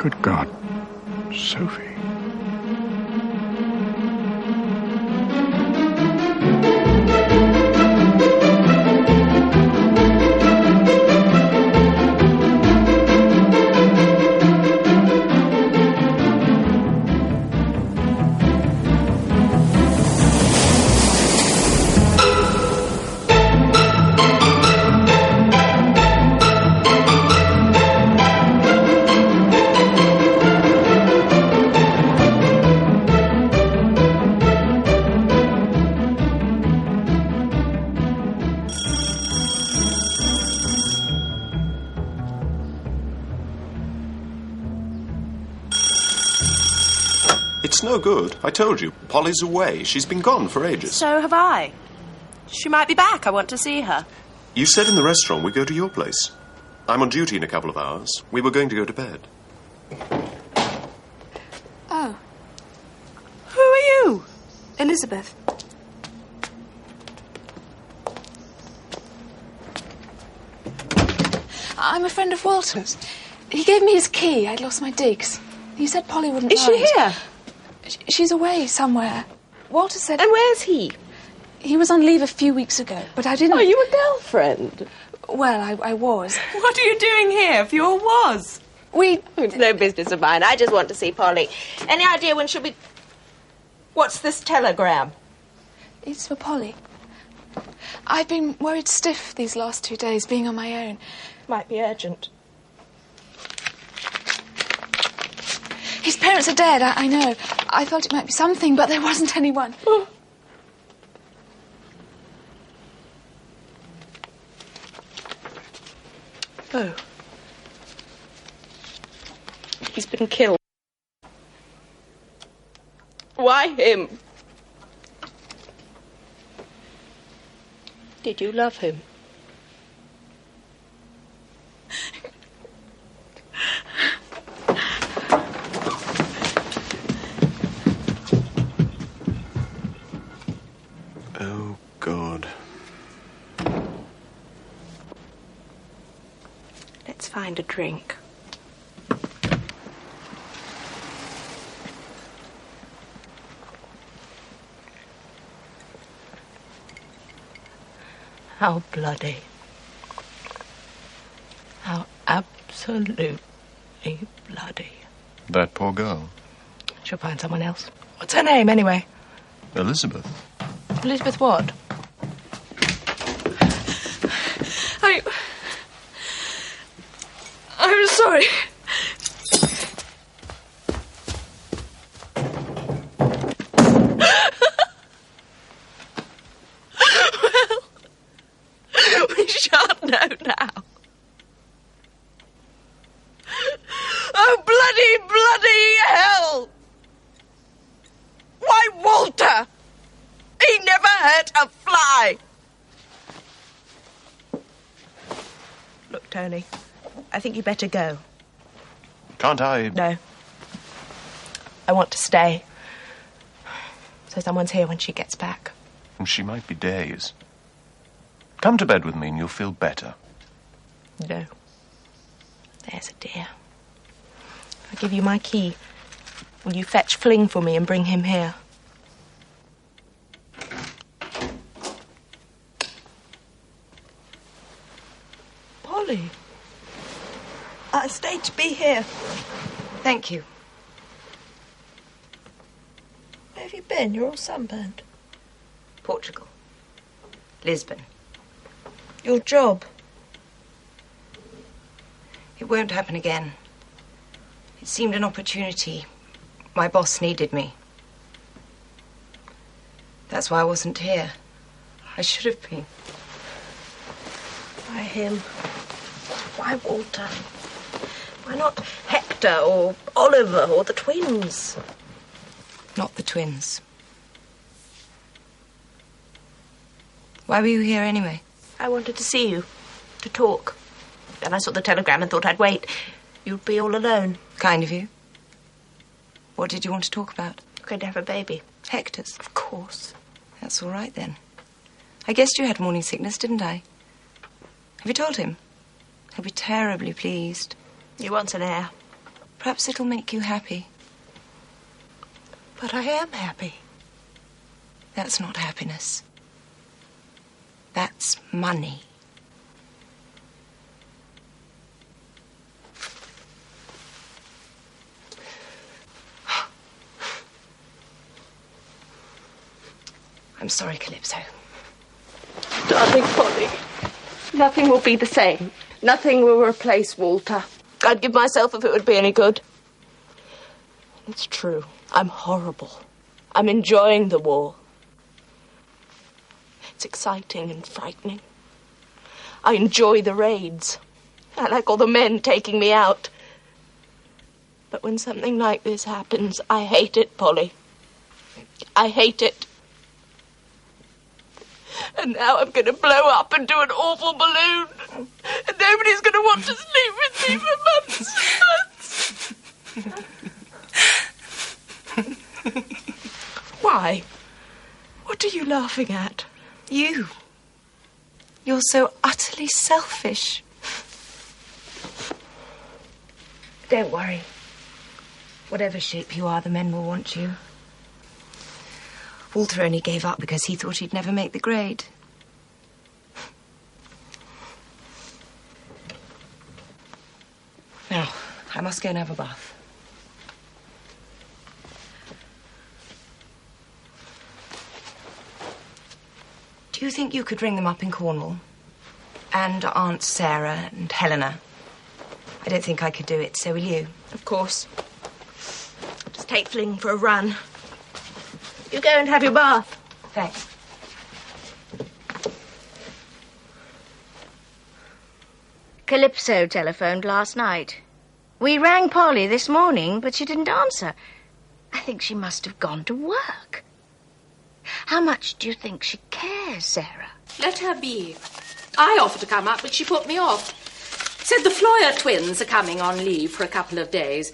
Good God. Sophie. It's no good. I told you. Polly's away. She's been gone for ages. So have I. She might be back. I want to see her. You said in the restaurant we go to your place. I'm on duty in a couple of hours. We were going to go to bed. Oh. Who are you? Elizabeth. I'm a friend of Walter's. He gave me his key. I'd lost my digs. He said Polly wouldn't Is mind. she here? She's away somewhere. Walter said... And where's he? He was on leave a few weeks ago, but I didn't... Are you a girlfriend? Well, I was. What are you doing here if you was? It's no business of mine. I just want to see Polly. Any idea when she'll be... What's this telegram? It's for Polly. I've been worried stiff these last 2 days, being on my own. Might be urgent. His parents are dead, I know. I thought it might be something, but there wasn't anyone. Oh. Oh. He's been killed. Why him? Did you love him? Oh, God. Let's find a drink. How bloody. How absolutely bloody. That poor girl. She'll find someone else. What's her name, anyway? Elizabeth. Elizabeth what? I'm sorry. Well, we shan't know now. Oh, bloody hell! Why, Walter! He never hurt a fly! Look, Tony, I think you better go. Can't I? No. I want to stay. So someone's here when she gets back. She might be days. Come to bed with me and you'll feel better. No. There's a dear. I'll give you my key. Will you fetch Fling for me and bring him here? Polly. I stayed to be here. Thank you. Where have you been? You're all sunburned. Portugal. Lisbon. Your job? It won't happen again. It seemed an opportunity. My boss needed me. That's why I wasn't here. I should have been. Why him? Why Walter? Why not Hector or Oliver or the twins? Not the twins. Why were you here anyway? I wanted to see you, to talk. Then I saw the telegram and thought I'd wait. You'd be all alone. Kind of you. What did you want to talk about? We're going to have a baby. Hector's. Of course. That's all right then. I guessed you had morning sickness, didn't I? Have you told him? He'll be terribly pleased. He wants an heir. Perhaps it'll make you happy. But I am happy. That's not happiness. That's money. I'm sorry, Calypso. Darling Polly, nothing will be the same. Nothing will replace Walter. I'd give myself if it would be any good. It's true. I'm horrible. I'm enjoying the war. It's exciting and frightening. I enjoy the raids. I like all the men taking me out. But when something like this happens, I hate it, Polly. I hate it. And now I'm going to blow up and do an awful balloon. And nobody's going to want to sleep with me for months. Why? What are you laughing at? You. You're so utterly selfish. Don't worry. Whatever shape you are, the men will want you. Walter only gave up because he thought he'd never make the grade. Now, I must go and have a bath. Do you think you could ring them up in Cornwall? And Aunt Sarah and Helena? I don't think I could do it, so will you? Of course. Just take Fling for a run. You go and have your bath. Thanks. Calypso telephoned last night. We rang Polly this morning, but she didn't answer. I think she must have gone to work. How much do you think she cares, Sarah? Let her be. I offered to come up, but she put me off. Said the Floyer twins are coming on leave for a couple of days.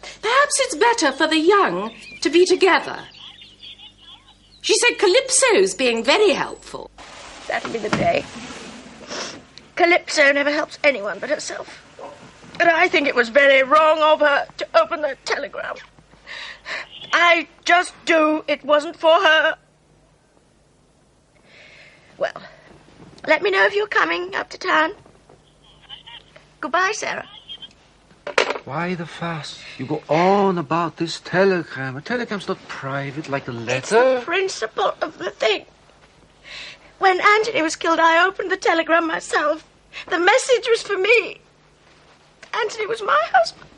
Perhaps it's better for the young to be together. She said Calypso's being very helpful. That'll be the day. Calypso never helps anyone but herself. And I think it was very wrong of her to open that telegram. I just do. It wasn't for her. Well, let me know if you're coming up to town. Goodbye, Sarah. Why the fuss? You go on about this telegram. A telegram's not private like a letter. It's the principle of the thing. When Anthony was killed, I opened the telegram myself. The message was for me. Anthony was my husband.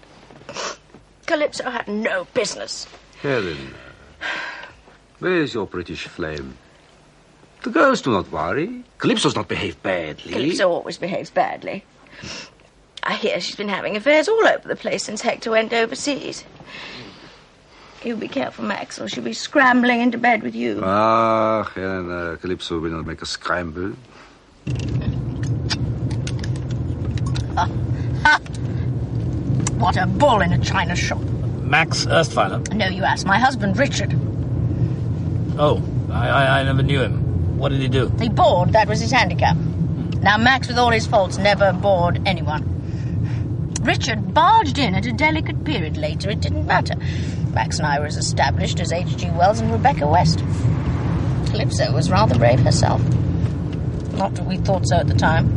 Calypso had no business. Helena, where's your British flame? The girls do not worry. Calypso's not behaved badly. Calypso always behaves badly. I hear she's been having affairs all over the place since Hector went overseas. You be careful, Max, or she'll be scrambling into bed with you. Ah, Helena, Calypso will not make a scramble. What a bull in a china shop. Max Erstweiler? No, you asked. My husband, Richard. Oh, I never knew him. What did he do? He bored. That was his handicap. Now, Max, with all his faults, never bored anyone. Richard barged in at a delicate period. Later, it didn't matter. Max and I were as established as H.G. Wells and Rebecca West. Calypso was rather brave herself. Not that we thought so at the time.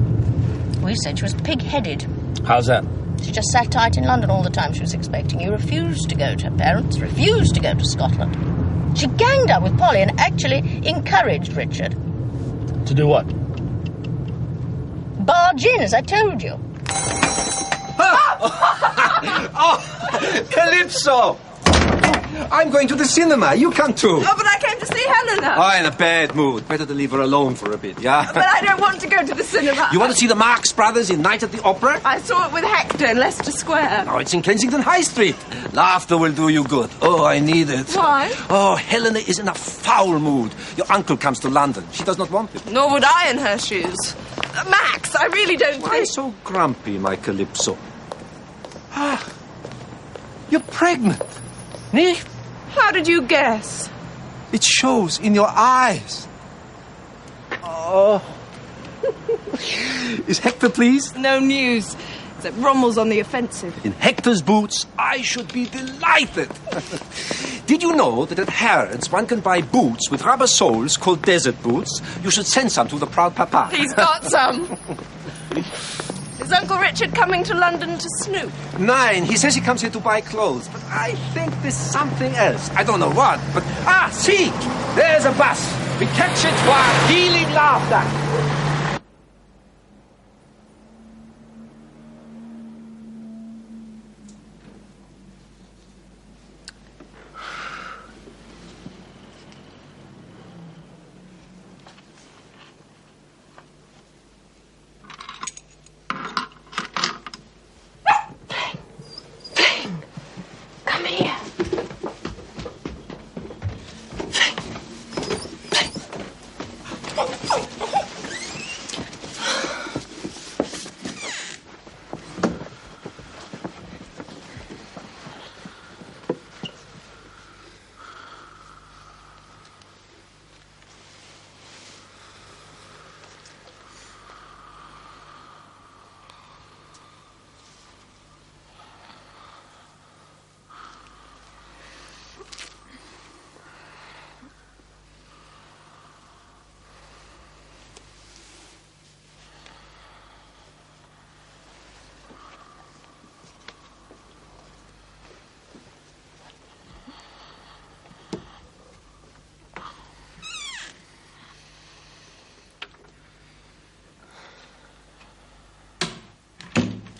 We said she was pig-headed. How's that? She just sat tight in London all the time she was expecting you. Refused to go to her parents. Refused to go to Scotland. She ganged up with Polly and actually encouraged Richard. To do what? Barge in, as I told you. Oh, Calypso! I'm going to the cinema. You come too. Oh, but I came to see Helena. Oh, in a bad mood. Better to leave her alone for a bit, yeah? But I don't want to go to the cinema. You want to see the Marx Brothers in Night at the Opera? I saw it with Hector in Leicester Square. Oh, it's in Kensington High Street. Laughter will do you good. Oh, I need it. Why? Oh, Helena is in a foul mood. Your uncle comes to London. She does not want it. Nor would I in her shoes. Max, I really don't Why think... so grumpy, my Calypso? Ah, you're pregnant. Nicht? How did you guess? It shows in your eyes. Oh. Is Hector pleased? No news. except Rommel's on the offensive. In Hector's boots, I should be delighted. Did you know that at Harrods one can buy boots with rubber soles called desert boots? You should send some to the proud papa. He's got some. Is Uncle Richard coming to London to snoop? Nine. He says he comes here to buy clothes, but I think there's something else. I don't know what, but... see! There's a bus. We catch it while healing laughter. Come here.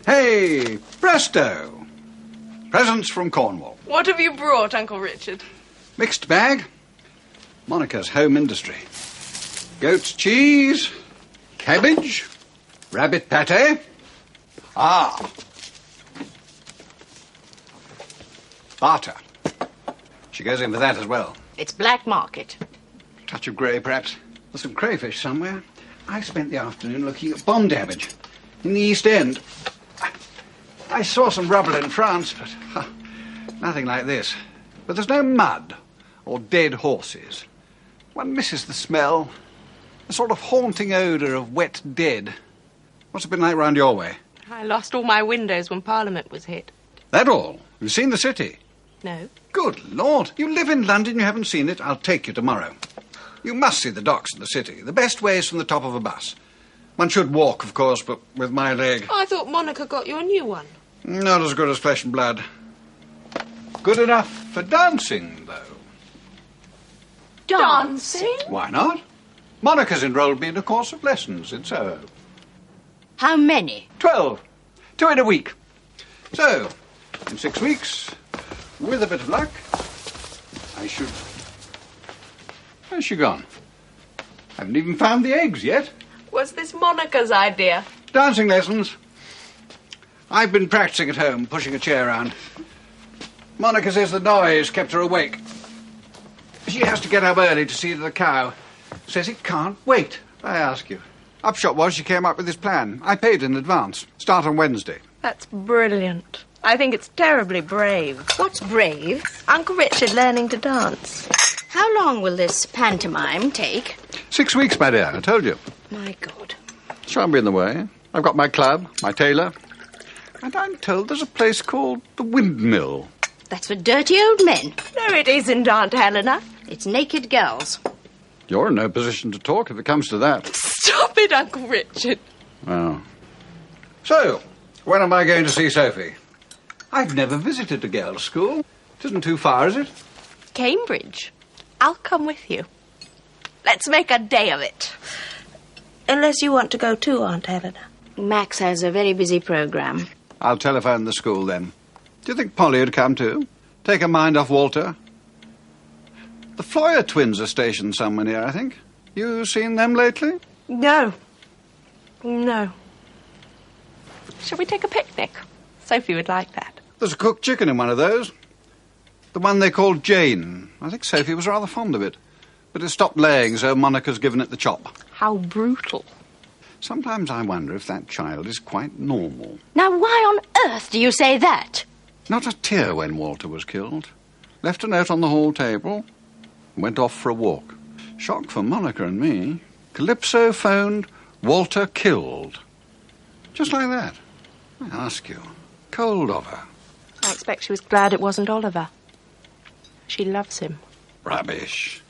Hey, presto! Presents from Cornwall. What have you brought, Uncle Richard? Mixed bag. Monica's home industry. Goat's cheese, cabbage, rabbit pate. Barter. She goes in for that as well. It's black market. Touch of grey, perhaps. There's some crayfish somewhere. I spent the afternoon looking at bomb damage in the East End. I saw some rubble in France, but nothing like this. But there's no mud or dead horses. One misses the smell, a sort of haunting odour of wet dead. What's it been like round your way? I lost all my windows when Parliament was hit. That all? You've seen the city? No. Good Lord. You live in London, you haven't seen it? I'll take you tomorrow. You must see the docks in the city. The best way is from the top of a bus. One should walk, of course, but with my leg. I thought Monica got you a new one. Not as good as flesh and blood. Good enough for dancing, though. Dancing? Why not? Monica's enrolled me in a course of lessons in Soho. How many? 12. 2 in a week. So, in 6 weeks, with a bit of luck, I should... Where's she gone? Haven't even found the eggs yet. Was this Monica's idea? Dancing lessons. I've been practicing at home, pushing a chair around. Monica says the noise kept her awake. She has to get up early to see the cow. Says it can't wait. I ask you. Upshot was she came up with this plan. I paid in advance. Start on Wednesday. That's brilliant. I think it's terribly brave. What's brave? Uncle Richard learning to dance. How long will this pantomime take? 6 weeks, my dear, I told you. My God. Shan't be in the way. I've got my club, my tailor. And I'm told there's a place called the Windmill. That's for dirty old men. No, it isn't, Aunt Helena. It's naked girls. You're in no position to talk if it comes to that. Stop it, Uncle Richard. Oh. So, when am I going to see Sophie? I've never visited a girls' school. It isn't too far, is it? Cambridge. I'll come with you. Let's make a day of it. Unless you want to go too, Aunt Helena. Max has a very busy programme. I'll telephone the school then. Do you think Polly would come too? Take her mind off Walter? The Floyer twins are stationed somewhere near, I think. You seen them lately? No. No. Shall we take a picnic? Sophie would like that. There's a cooked chicken in one of those. The one they called Jane. I think Sophie was rather fond of it. But it stopped laying, so Monica's given it the chop. How brutal. Sometimes I wonder if that child is quite normal. Now, why on earth do you say that? Not a tear when Walter was killed. Left a note on the hall table. Went off for a walk. Shock for Monica and me. Calypso phoned, Walter killed. Just like that. I ask you. Cold of her. I expect she was glad it wasn't Oliver. She loves him. Rubbish.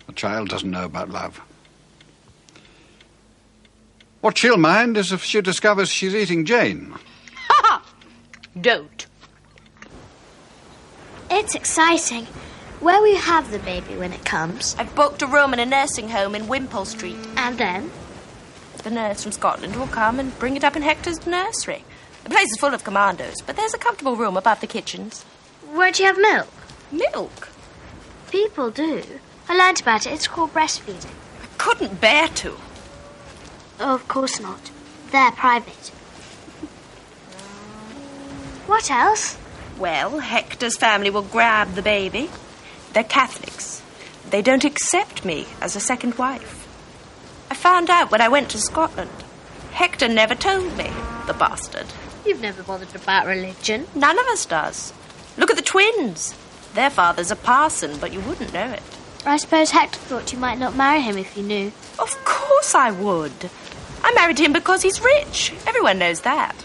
A child doesn't know about love. What she'll mind is if she discovers she's eating Jane. Ha! Don't. It's exciting. Where will you have the baby when it comes? I've booked a room in a nursing home in Wimpole Street. And then? The nurse from Scotland will come and bring it up in Hector's nursery. The place is full of commandos, but there's a comfortable room above the kitchens. Won't you have milk? Milk? People do. I learnt about it. It's called breastfeeding. I couldn't bear to. Oh, of course not. They're private. What else? Well, Hector's family will grab the baby. They're Catholics. They don't accept me as a second wife. I found out when I went to Scotland. Hector never told me, the bastard. You've never bothered about religion. None of us does. Look at the twins. Their father's a parson, but you wouldn't know it. I suppose Hector thought you might not marry him if you knew. Of course I would. I married him because he's rich. Everyone knows that.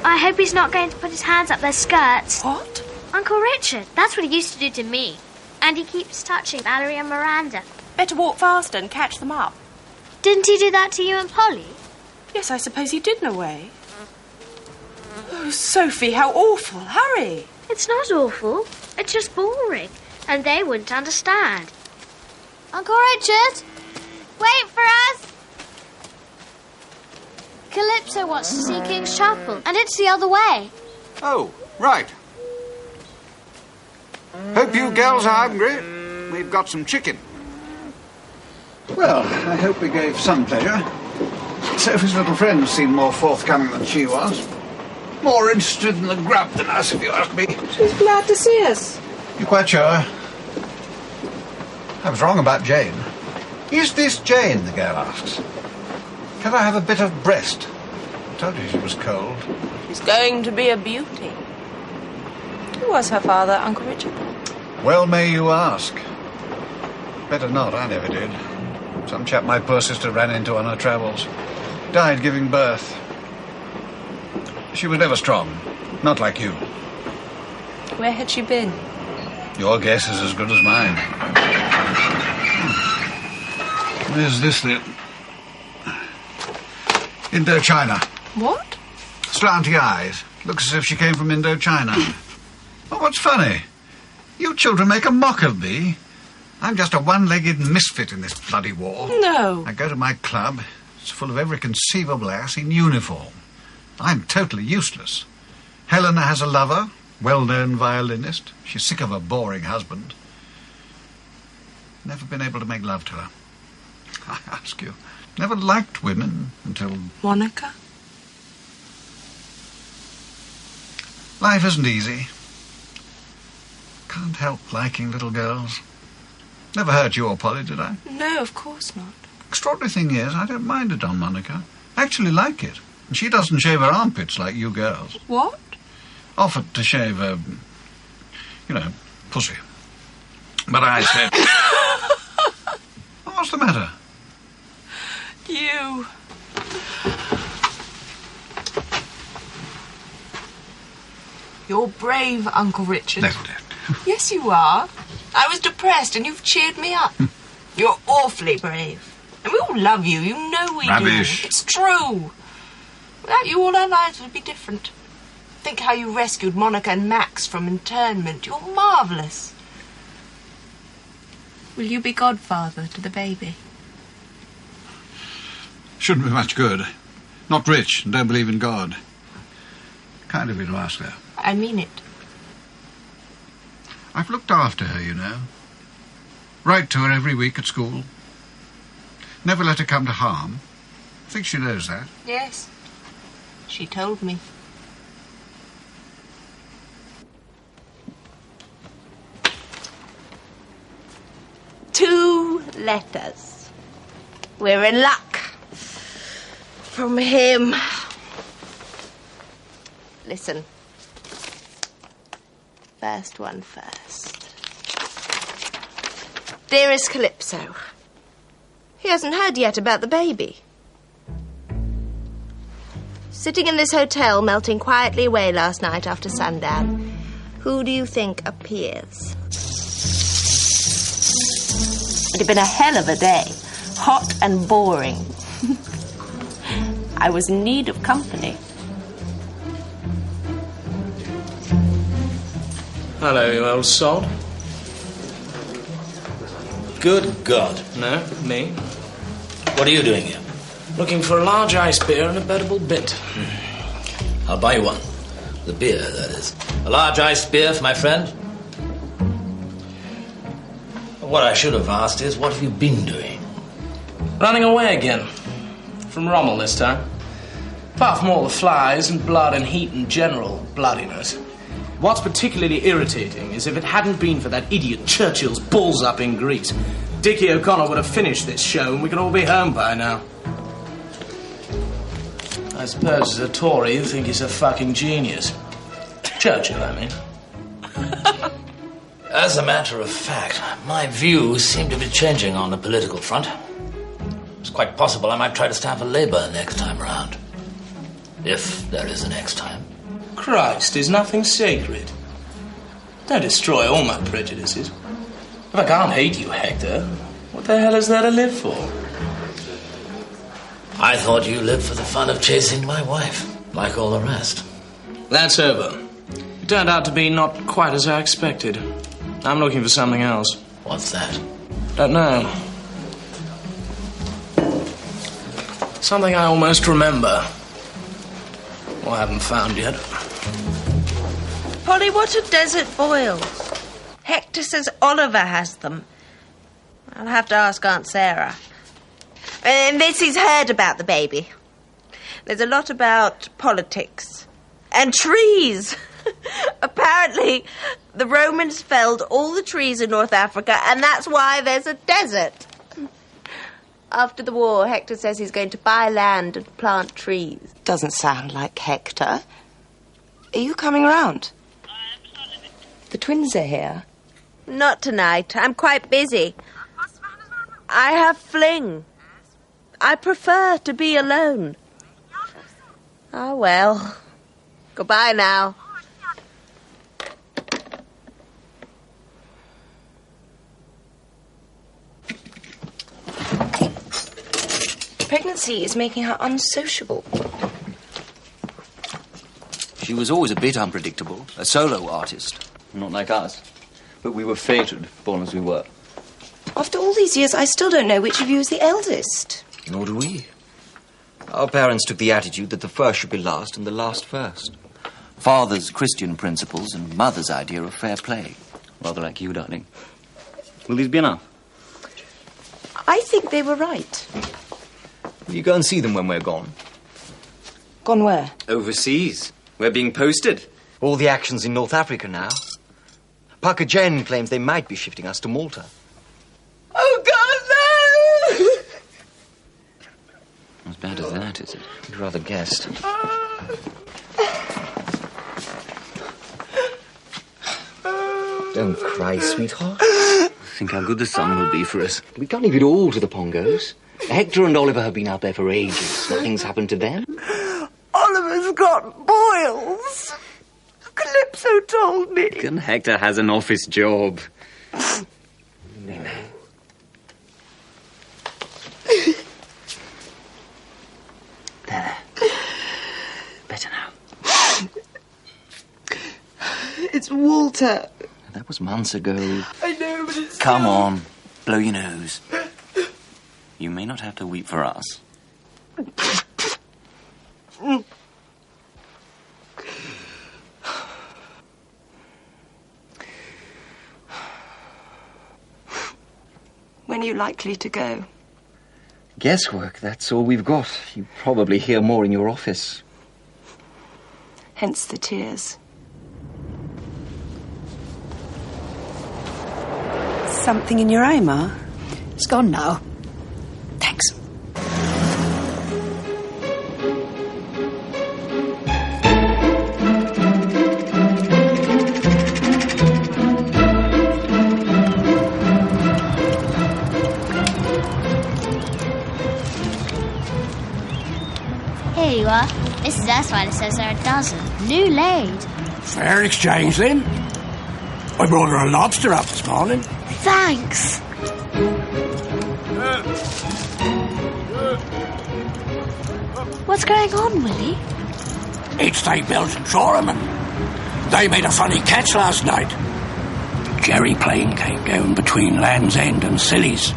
I hope he's not going to put his hands up their skirts. What? Uncle Richard. That's what he used to do to me. And he keeps touching Valerie and Miranda. Better walk faster and catch them up. Didn't he do that to you and Polly? Yes, I suppose he did in a way. Oh, Sophie, how awful. Hurry. It's not awful. It's just boring. And they wouldn't understand. Uncle Richard, wait for us. Calypso wants to see King's Chapel, and it's the other way. Oh, right. Hope you girls are hungry. We've got some chicken. Well, I hope we gave some pleasure. Sophie's little friends seemed more forthcoming than she was. More interested in the grub than us, if you ask me. She's glad to see us. You quite sure? I was wrong about Jane. Is this Jane, the girl asks. Can I have a bit of breast? I told you she was cold. She's going to be a beauty. Who was her father, Uncle Richard? Well may you ask. Better not, I never did. Some chap my poor sister ran into on her travels. Died giving birth. She was never strong. Not like you. Where had she been? Your guess is as good as mine. There's this then. Indochina. What? Slanty eyes. Looks as if she came from Indochina. Well, what's funny? You children make a mock of me. I'm just a one-legged misfit in this bloody war. No. I go to my club. It's full of every conceivable ass in uniform. I'm totally useless. Helena has a lover, well-known violinist. She's sick of her boring husband. Never been able to make love to her. I ask you. Never liked women until... Monica? Life isn't easy. Can't help liking little girls. Never hurt you or Polly, did I? No, of course not. Extraordinary thing is, I don't mind it on Monica. I actually like it. And she doesn't shave her armpits like you girls. What? Offered to shave her, pussy. But I said... What's the matter? You. You're brave, Uncle Richard. No. Yes, you are. I was depressed and you've cheered me up. You're awfully brave. And we all love you. You know we Rubbish. do. It's true. Without you, all our lives would be different. Think how you rescued Monica and Max from internment. You're marvellous. Will you be godfather to the baby? Shouldn't be much good. Not rich and don't believe in God. Kind of you to ask her. I mean it. I've looked after her, you know. Write to her every week at school. Never let her come to harm. I think she knows that. Yes. She told me. Two letters. We're in luck. From him. Listen. First one first. Dearest Calypso, he hasn't heard yet about the baby. Sitting in this hotel, melting quietly away last night after sundown. Who do you think appears? It had been a hell of a day. Hot and boring. I was in need of company. Hello, you old sod. Good God. No, me. What are you doing here? Looking for a large ice beer and a bettable bit. I'll buy you one. The beer, that is. A large iced beer for my friend. What I should have asked is, what have you been doing? Running away again. From Rommel this time. Apart from all the flies and blood and heat and general bloodiness. What's particularly irritating is if it hadn't been for that idiot Churchill's balls up in Greece, Dickie O'Connor would have finished this show and we could all be home by now. I suppose as a Tory you think he's a fucking genius. Churchill, I mean. As a matter of fact, my views seem to be changing on the political front. It's quite possible I might try to stand for Labour next time round. If there is a next time. Christ, is nothing sacred. Don't destroy all my prejudices. If I can't hate you, Hector, what the hell is there to live for? I thought you lived for the fun of chasing my wife, like all the rest. That's over. It turned out to be not quite as I expected. I'm looking for something else. What's that? Don't know. Something I almost remember. Or haven't found yet. Polly, what are desert boils? Hector says Oliver has them. I'll have to ask Aunt Sarah. And Missy's heard about the baby. There's a lot about politics. And trees. Apparently, the Romans felled all the trees in North Africa, and that's why there's a desert. After the war, Hector says he's going to buy land and plant trees. Doesn't sound like Hector. Are you coming round? The twins are here. Not tonight. I'm quite busy. I have fling. I prefer to be alone. Ah, well. Goodbye now. Pregnancy is making her unsociable. She was always a bit unpredictable, a solo artist. Not like us. But we were fated, born as we were. After all these years, I still don't know which of you is the eldest. Nor do we. Our parents took the attitude that the first should be last and the last first. Father's Christian principles and mother's idea of fair play. Rather like you, darling. Will these be enough? I think they were right. Will you go and see them when we're gone? Gone where? Overseas. We're being posted. All the action's in North Africa now. Parker Jen claims they might be shifting us to Malta. Oh, God, no! Not as bad as that, is it? You'd rather guessed. Don't cry, sweetheart. Think how good the sun will be for us. We can't leave it all to the Pongos. Hector and Oliver have been out there for ages. Nothing's happened to them. Oliver's got boils. Calypso told me. And Hector has an office job. There. Better now. It's Walter. That was months ago. I know, but it's... Come on. Blow your nose. You may not have to weep for us. When are you likely to go? Guesswork, that's all we've got. You probably hear more in your office. Hence the tears. Something in your eye, Ma? It's gone now. Thanks. Here you are. Mrs. Ersweiler says there are a dozen. New laid. Fair exchange, then. I brought her a lobster up this morning. Thanks. What's going on, Willie? It's they Belgian trawlermen. They made a funny catch last night. Jerry plane came down between Land's End and Silly's.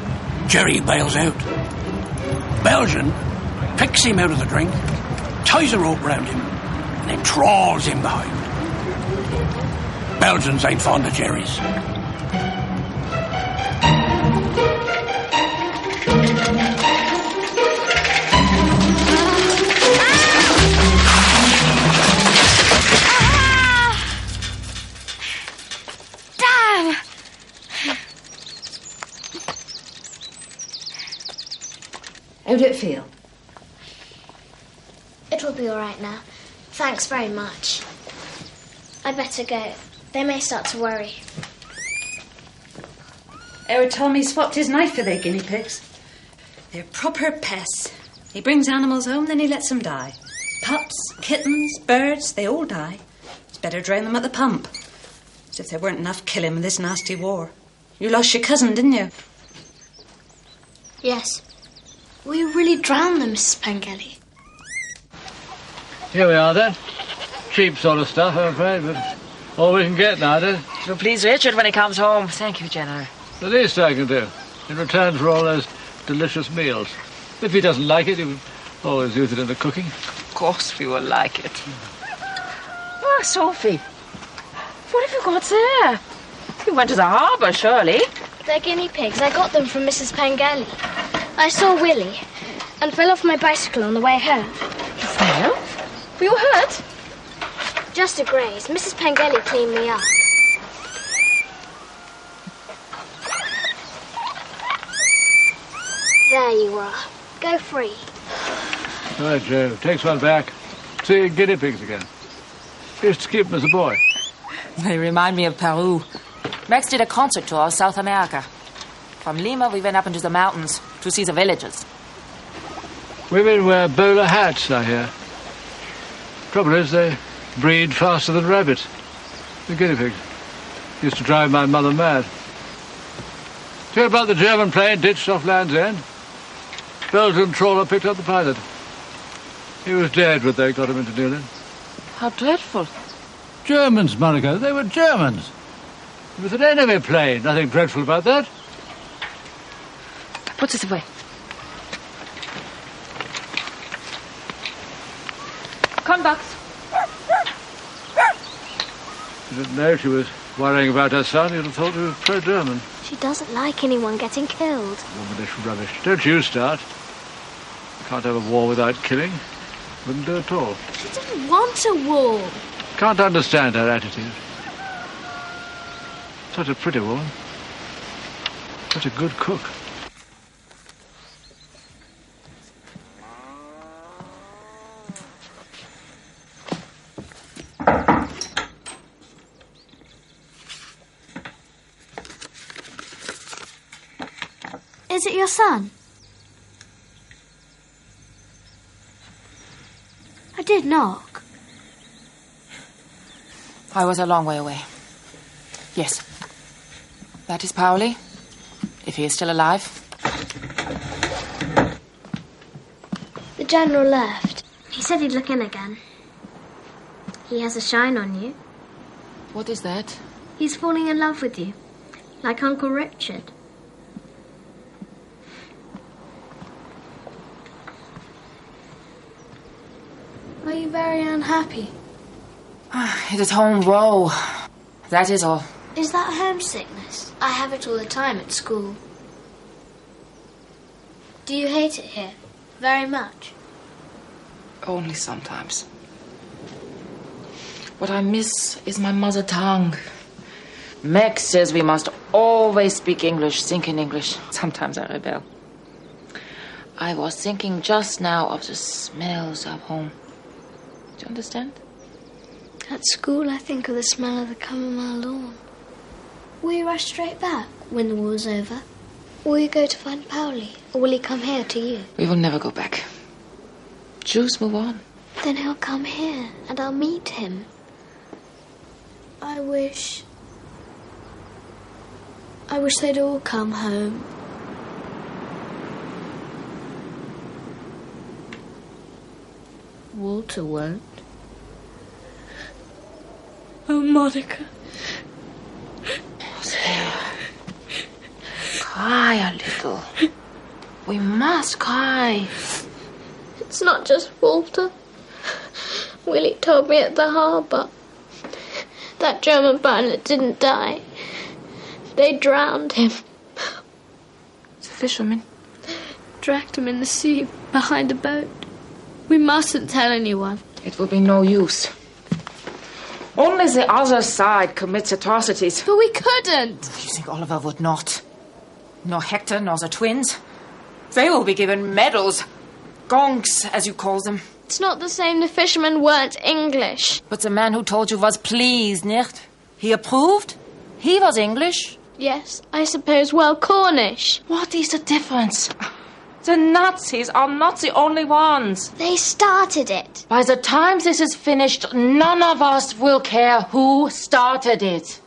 Jerry bails out. Belgian picks him out of the drink, ties a rope round him, and then trawls him behind. Belgians ain't fond of Jerry's. How did it feel? It'll be all right now. Thanks very much. I'd better go. They may start to worry. Our Tommy swapped his knife for their guinea pigs. They're proper pests. He brings animals home, then he lets them die. Pups, kittens, birds, they all die. It's better drown them at the pump. As if there weren't enough killing in this nasty war. You lost your cousin, didn't you? Yes. We really drowned them, Mrs. Pengelly. Here we are, then. Cheap sort of stuff, I'm afraid, but all we can get nowadays. It'll please Richard when he comes home. Thank you, Jenner. The least I can do, in return for all those delicious meals. If he doesn't like it, he would always use it in the cooking. Of course we will like it. Ah, Sophie. What have you got there? You went to the harbour, surely. They're guinea pigs. I got them from Mrs. Pengelly. I saw Willie and fell off my bicycle on the way home. You fell? Were you hurt? Just a graze. Mrs. Pengelly cleaned me up. There you are. Go free. Right, Joe. Takes one back. See, guinea pigs again. Used to keep them as a boy. They remind me of Peru. Max did a concert tour of South America. From Lima, we went up into the mountains to see the villages. Women wear bowler hats, I hear. Trouble is, they breed faster than rabbits. The guinea pigs. Used to drive my mother mad. Hear about the German plane ditched off Land's End? Belgian trawler picked up the pilot. He was dead when they got him into Newland. How dreadful. Germans, Monica. They were Germans. It was an enemy plane. Nothing dreadful about that. Put this away. Come, Bucks. You didn't know she was worrying about her son. You'd have thought he was pro-German. She doesn't like anyone getting killed. Womanish rubbish. Don't you start. Can't have a war without killing. Wouldn't do at all. She doesn't want a war. Can't understand her attitude. Such a pretty woman. Such a good cook. Is it your son? I did knock. I was a long way away. Yes. That is Pauli, if he is still alive. The General left. He said he'd look in again. He has a shine on you. What is that? He's falling in love with you, like Uncle Richard. Are you very unhappy? It is home woe. That is all. Is that homesickness? I have it all the time at school. Do you hate it here? Very much? Only sometimes. What I miss is my mother tongue. Meg says we must always speak English, think in English. Sometimes I rebel. I was thinking just now of the smells of home. Do you understand? At school, I think of the smell of the Camomile Lawn. Will you rush straight back when the war's over? Will you go to find Pauli, or will he come here to you? We will never go back. Jews move on. Then he'll come here and I'll meet him. I wish they'd all come home. Walter won't. Oh, Monica. Cry a little. We must cry. It's not just Walter. Willie told me at the harbour. That German pilot didn't die. They drowned him. The fisherman? Dragged him in the sea behind a boat. We mustn't tell anyone. It will be no use. Only the other side commits atrocities. But we couldn't. You think Oliver would not? Nor Hector, nor the twins? They will be given medals. Gongs, as you call them. It's not the same. The fishermen weren't English. But the man who told you was pleased, nicht? He approved? He was English? Yes, I suppose, well, Cornish. What is the difference? The Nazis are not the only ones. They started it. By the time this is finished, none of us will care who started it.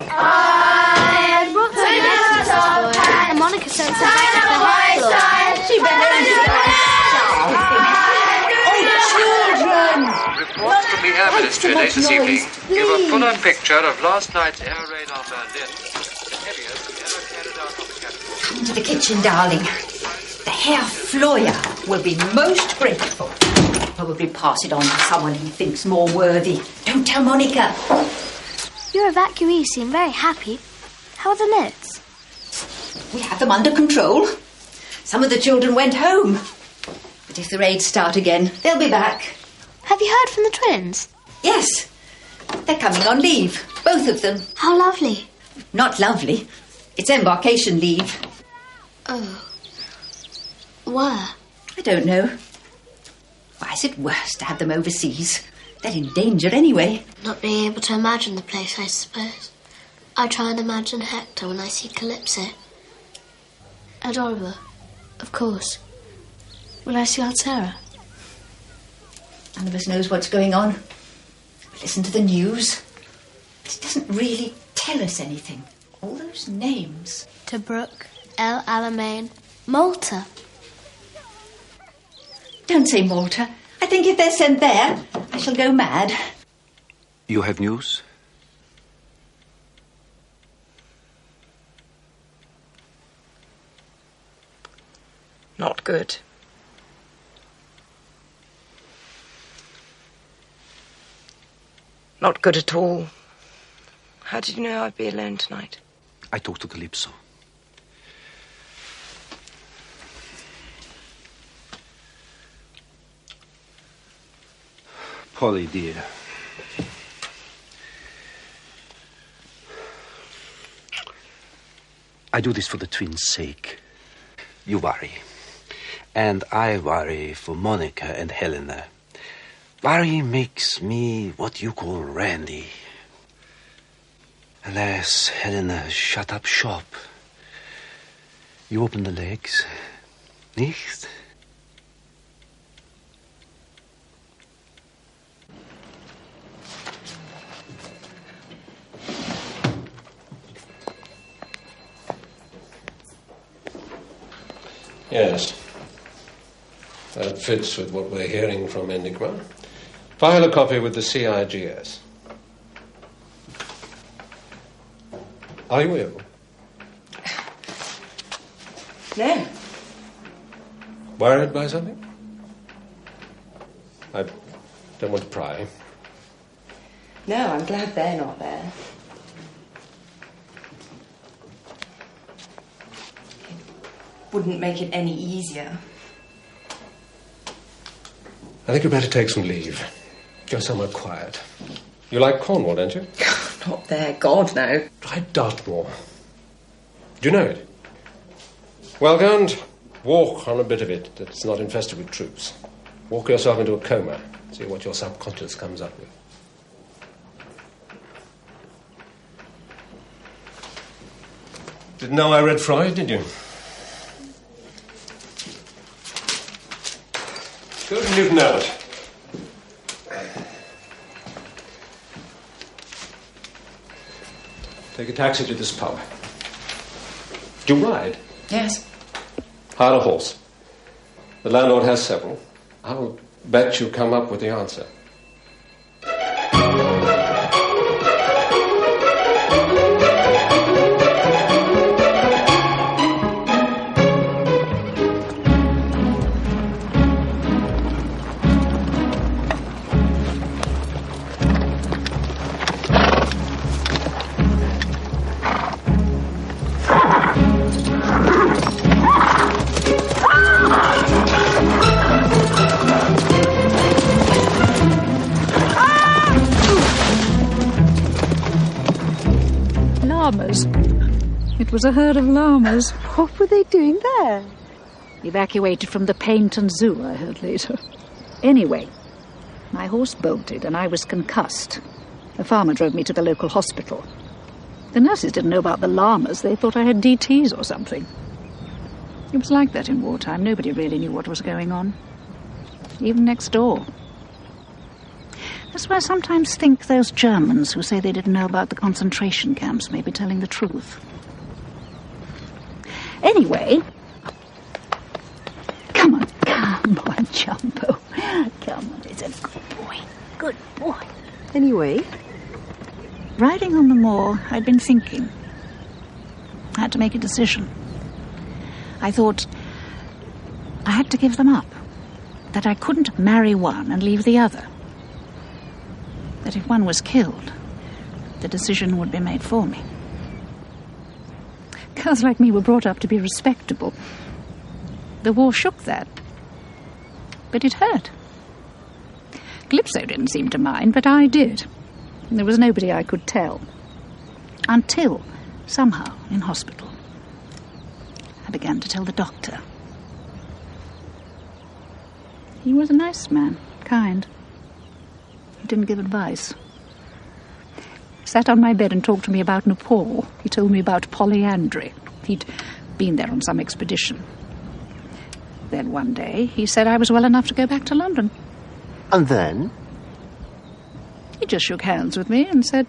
I brought some messages for you. And Monica sent some back to the head. She Reports from the Air Ministry late this evening give a fuller picture of last night's air raid on Berlin, the heaviest ever carried out on the capital. Come to the kitchen, darling. The Herr Floyer will be most grateful. Probably pass it on to someone he thinks more worthy. Don't tell Monica. Your evacuees seem very happy. How are the notes? We have them under control. Some of the children went home. But if the raids start again, they'll be back. Have you heard from the twins? Yes. They're coming on leave. Both of them. How lovely. Not lovely. It's embarkation leave. Oh. Where? I don't know. Why is it worse to have them overseas? They're in danger anyway. Not being able to imagine the place, I suppose. I try and imagine Hector when I see Calypso. And Oliver, of course. When I see Aunt Sarah. None of us knows what's going on. We listen to the news. But it doesn't really tell us anything. All those names. Tobruk, El Alamein, Malta. Don't say Malta. I think if they're sent there, I shall go mad. You have news? Not good. Not good at all. How did you know I'd be alone tonight? I talked to Calypso. Polly, dear. I do this for the twins' sake. You worry. And I worry for Monica and Helena. Worry makes me what you call randy. Alas, Helena, shut up shop. You open the legs, nicht? Yes. That fits with what we're hearing from Enigma. File a copy with the CIGS. Are you ill? No. Worried by something? I don't want to pry. No, I'm glad they're not there. It wouldn't make it any easier. I think you'd better take some leave. Go somewhere quiet. You like Cornwall, don't you? Not there, God, no. Try Dartmoor. Do you know it? Well, go and walk on a bit of it that's not infested with troops. Walk yourself into a coma. See what your subconscious comes up with. Didn't know I read Freud, did you? Go to Newton Abbot. Take a taxi to this pub. Do you ride? Yes. Hire a horse. The landlord has several. I'll bet you come up with the answer. Llamas. It was a herd of llamas. What were they doing there? Evacuated from the Paynton Zoo, I heard later. Anyway, my horse bolted and I was concussed. A farmer drove me to the local hospital. The nurses didn't know about the llamas. They thought I had DTs or something. It was like that in wartime. Nobody really knew what was going on. Even next door. That's why I sometimes think those Germans who say they didn't know about the concentration camps may be telling the truth. Anyway, come on, Jumbo. Come on, it's a good boy. Good boy. Anyway? Riding on the moor, I'd been thinking. I had to make a decision. I thought I had to give them up. That I couldn't marry one and leave the other. That if one was killed, the decision would be made for me. Girls like me were brought up to be respectable. The war shook that. But it hurt. Calypso didn't seem to mind, but I did. And there was nobody I could tell. Until, somehow, in hospital, I began to tell the doctor. He was a nice man, kind. He didn't give advice. He sat on my bed and talked to me about Nepal. He told me about polyandry. He'd been there on some expedition. Then one day he said I was well enough to go back to London. And then? He just shook hands with me and said,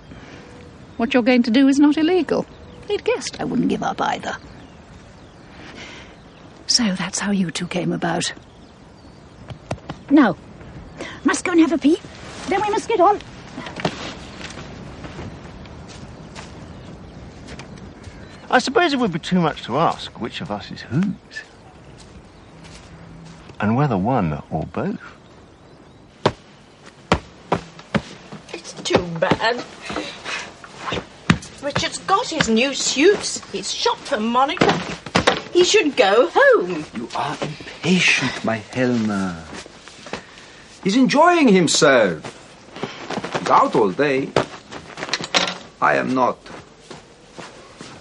what you're going to do is not illegal. He'd guessed I wouldn't give up either. So that's how you two came about. Now, must go and have a pee. Then we must get on. I suppose it would be too much to ask which of us is whose. And whether one or both. It's too bad. Richard's got his new suits. He's shot for Monica. He should go home. You are impatient, my Helena. He's enjoying himself. He's out all day. I am not.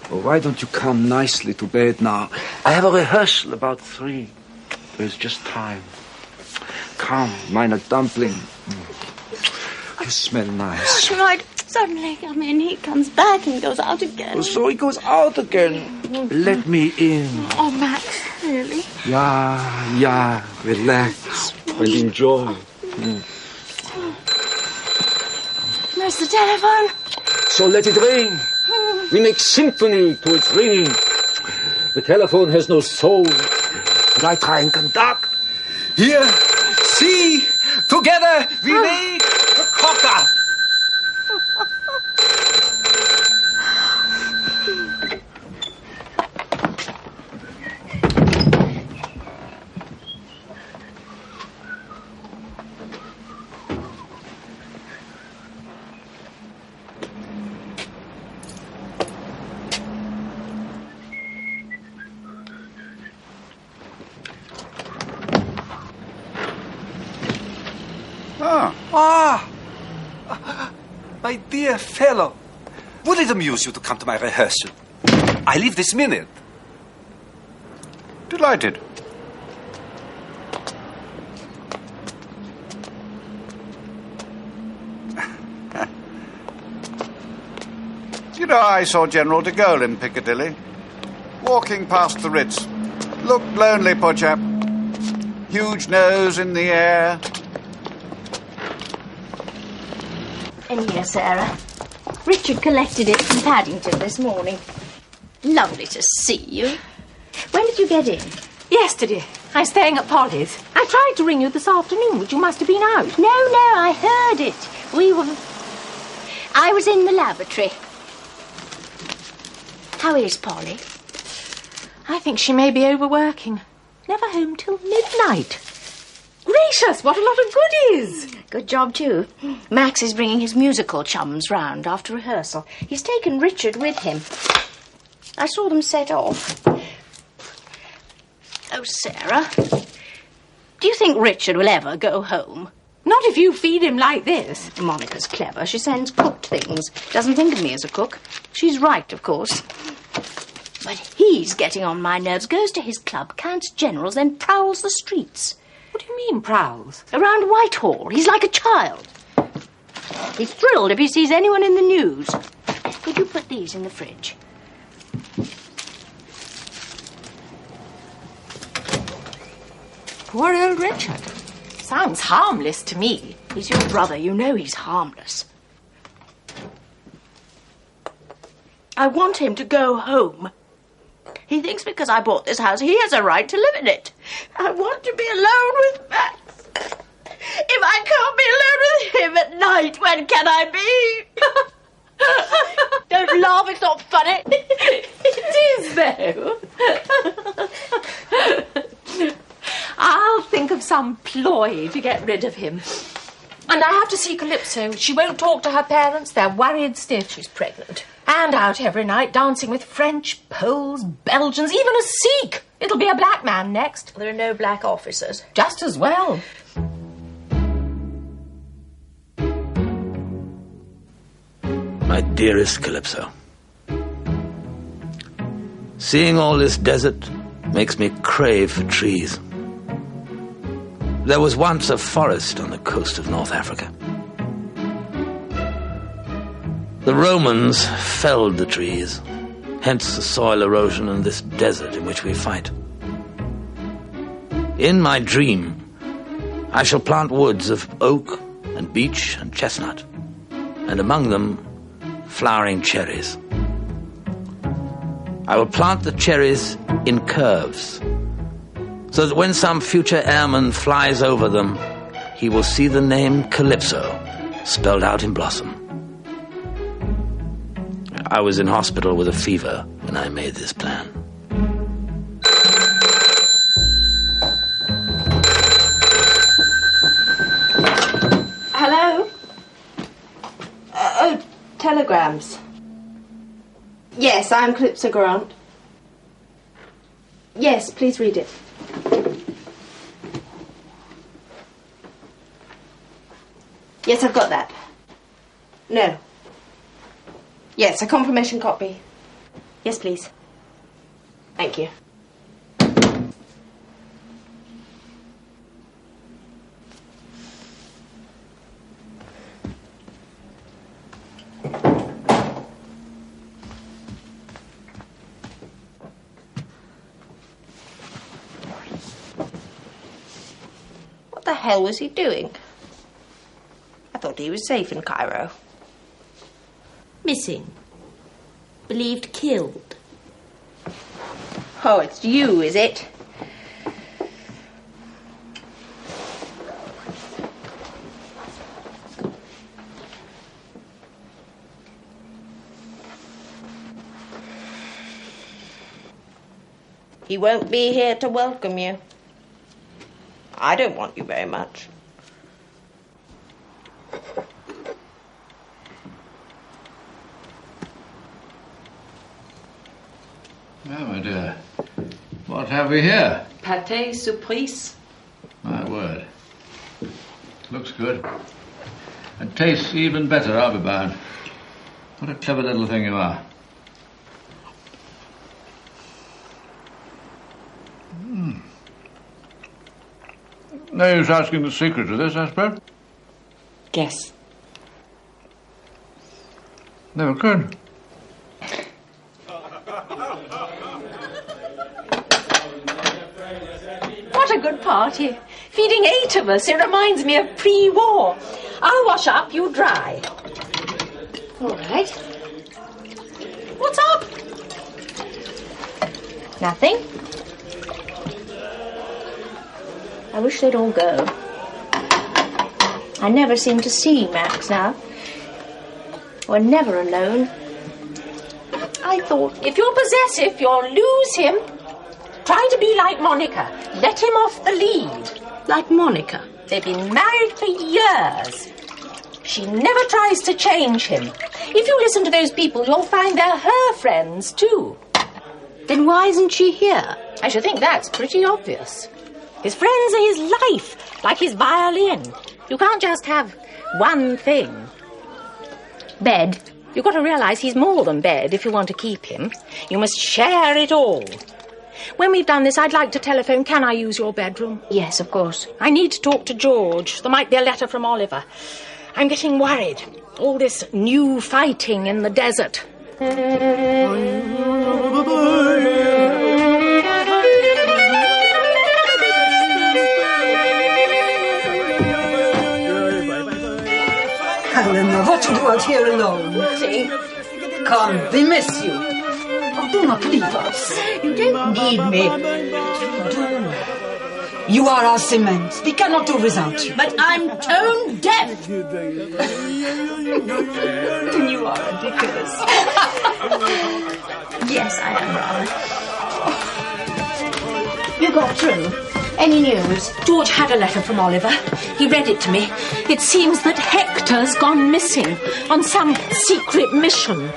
Oh, why don't you come nicely to bed now? I have a rehearsal about 3. There's just time. Come, meine Dumpling. You smell nice. Right. Suddenly, I mean, he comes back and goes out again. Oh, so he goes out again. Let me in. Oh, Max, really? Yeah, relax and enjoy. Where's the telephone? So let it ring. We make symphony to its ringing. The telephone has no soul, but I try and conduct. Here, see, together we make the cocker. My dear fellow, would it amuse you to come to my rehearsal? I leave this minute. Delighted. You know, I saw General de Gaulle in Piccadilly, walking past the Ritz. Looked lonely, poor chap. huge nose in the air. In here, Sarah. Richard collected it from Paddington this morning. Lovely to see you. When did you get in? Yesterday. I'm staying at Polly's. I tried to ring you this afternoon, but you must have been out. No, I heard it. I was in the lavatory. How is Polly? I think she may be overworking. Never home till midnight. Gracious, what a lot of goodies! Good job, too. Max is bringing his musical chums round after rehearsal. He's taken Richard with him. I saw them set off. Oh, Sarah, do you think Richard will ever go home? Not if you feed him like this. Monica's clever. She sends cooked things. Doesn't think of me as a cook. She's right, of course. But he's getting on my nerves. Goes to his club, counts generals, then prowls the streets. What do you mean, prowls? Around Whitehall. He's like a child. He's thrilled if he sees anyone in the news. Could you put these in the fridge? Poor old Richard. Sounds harmless to me. He's your brother. You know he's harmless. I want him to go home. He thinks because I bought this house, he has a right to live in it. I want to be alone with Max. If I can't be alone with him at night, when can I be? Don't laugh, it's not funny. It is, though. I'll think of some ploy to get rid of him. And I have to see Calypso. She won't talk to her parents. They're worried stiff. She's pregnant. And out every night dancing with French, Poles, Belgians, even a Sikh. It'll be a black man next. There are no black officers. Just as well. My dearest Calypso, seeing all this desert makes me crave for trees. There was once a forest on the coast of North Africa. The Romans felled the trees, hence the soil erosion and this desert in which we fight. In my dream, I shall plant woods of oak and beech and chestnut, and among them, flowering cherries. I will plant the cherries in curves, so that when some future airman flies over them, he will see the name Calypso spelled out in blossom. I was in hospital with a fever when I made this plan. Hello? Oh, telegrams. Yes, I'm Calypso Grant. Yes, please read it. Yes, I've got that. No. Yes, a confirmation copy. Yes, please. Thank you. What the hell was he doing? I thought he was safe in Cairo. Missing. Believed killed. Oh, it's you, is it? He won't be here to welcome you. I don't want you very much. Oh, my dear. What have we here? Pâté surprise. My word. Looks good. And tastes even better, I'll be bound. What a clever little thing you are. No use asking the secret of this, I suppose? Guess. Never could. What What a good party. Feeding 8 of us. It reminds me of pre-war. I'll wash up, you dry. All right. What's up? Nothing. I wish they'd all go. I never seem to see Max now. We're never alone. I thought, if you're possessive, you'll lose him. Try to be like Monica. Let him off the lead. Like Monica. They've been married for years. She never tries to change him. If you listen to those people, you'll find they're her friends, too. Then why isn't she here? I should think that's pretty obvious. His friends are his life, like his violin. You can't just have one thing. Bed. You've got to realise he's more than bed if you want to keep him. You must share it all. When we've done this, I'd like to telephone, can I use your bedroom? Yes, of course. I need to talk to George. There might be a letter from Oliver. I'm getting worried. All this new fighting in the desert. Helena, what you do out here alone? Nothing. Come, they miss you. Oh, do not leave us. You don't need me. Do. You are our cement. We cannot do without you. But I'm tone deaf. You are ridiculous. Yes, I am rather. You got through. Any news? George had a letter from Oliver. He read it to me. It seems that Hector's gone missing on some secret mission.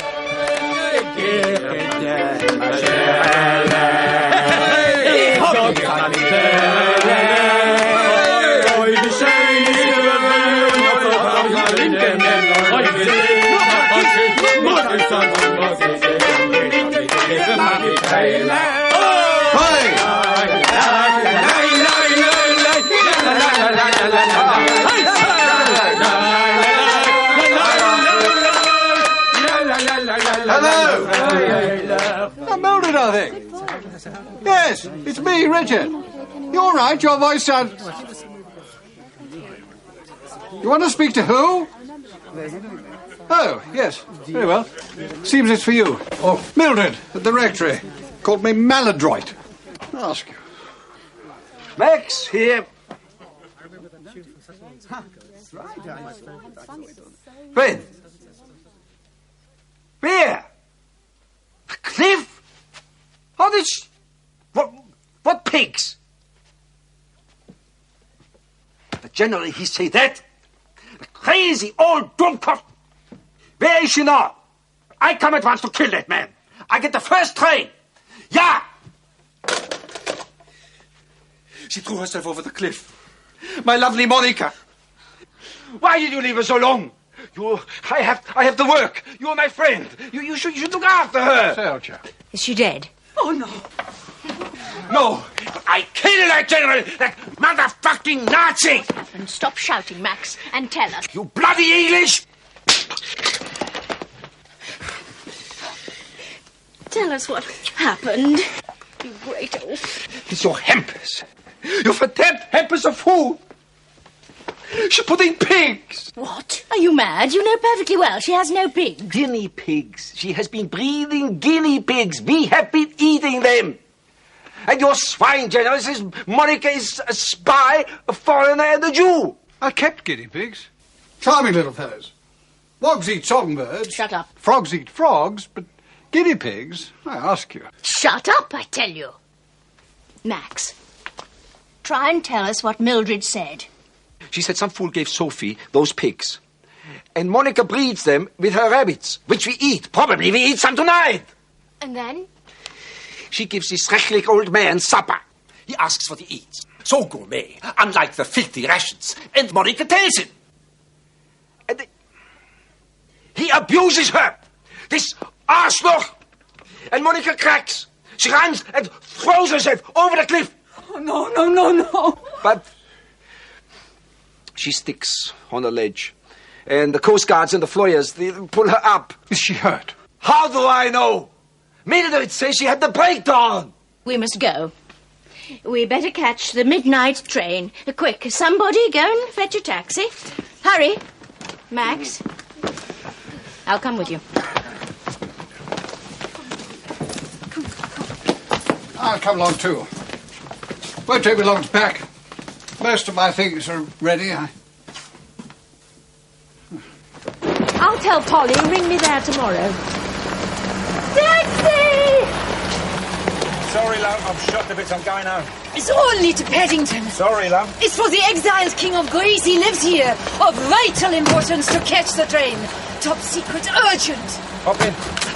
Hello! I'm Mildred, I think. Yes, it's me, Richard. You all right? Your voice sounds... You want to speak to who? Oh, yes. Very well. Seems it's for you. Oh, Mildred, at the rectory. Called me maladroit. Ask you. Max, here. When? Where? The cliff? How did she... What pigs? But generally he say that. The crazy old drunkard. Where is she now? I come at once to kill that man. I get the first train. Yeah! She threw herself over the cliff. My lovely Monica. Why did you leave her so long? I have to work. You are my friend. You should look after her. Sergio. Is she dead? Oh, no. No. I killed that general, that motherfucking Nazi. And stop shouting, Max, and tell us. You bloody English. Tell us what happened. You great oaf. It's your Hempers. Your verdammte Hempers of food. She put in pigs. What? Are you mad? You know perfectly well she has no pigs. Guinea pigs. She has been breeding guinea pigs. We have been eating them. And your swine general says Monica is a spy, a foreigner, and a Jew. I kept guinea pigs. Charming little fellows. Wogs eat songbirds. Shut up. Frogs eat frogs, but guinea pigs, I ask you. Shut up, I tell you. Max, try and tell us what Mildred said. She said some fool gave Sophie those pigs. And Monica breeds them with her rabbits, which we eat. Probably we eat some tonight. And then? She gives this schrecklich old man supper. He asks what he eats. So gourmet, unlike the filthy rations. And Monica tells him. And he abuses her. This arschloch. And Monica cracks. She runs and throws herself over the cliff. Oh, no. But she sticks on a ledge. And the Coast Guards and the Floyers, they pull her up. Is she hurt? How do I know? Mildred says she had the breakdown. We must go. We better catch the midnight train. Quick, somebody go and fetch a taxi. Hurry. Max, I'll come with you. I'll come along too. Won't take me long to pack. Most of my things are ready. I'll tell Polly. Ring me there tomorrow. Taxi! Sorry, love. I'm shot a bit. I'm going home. It's only to Paddington. Sorry, love. It's for the exiled King of Greece. He lives here. Of vital importance to catch the train. Top secret, urgent. Hop in.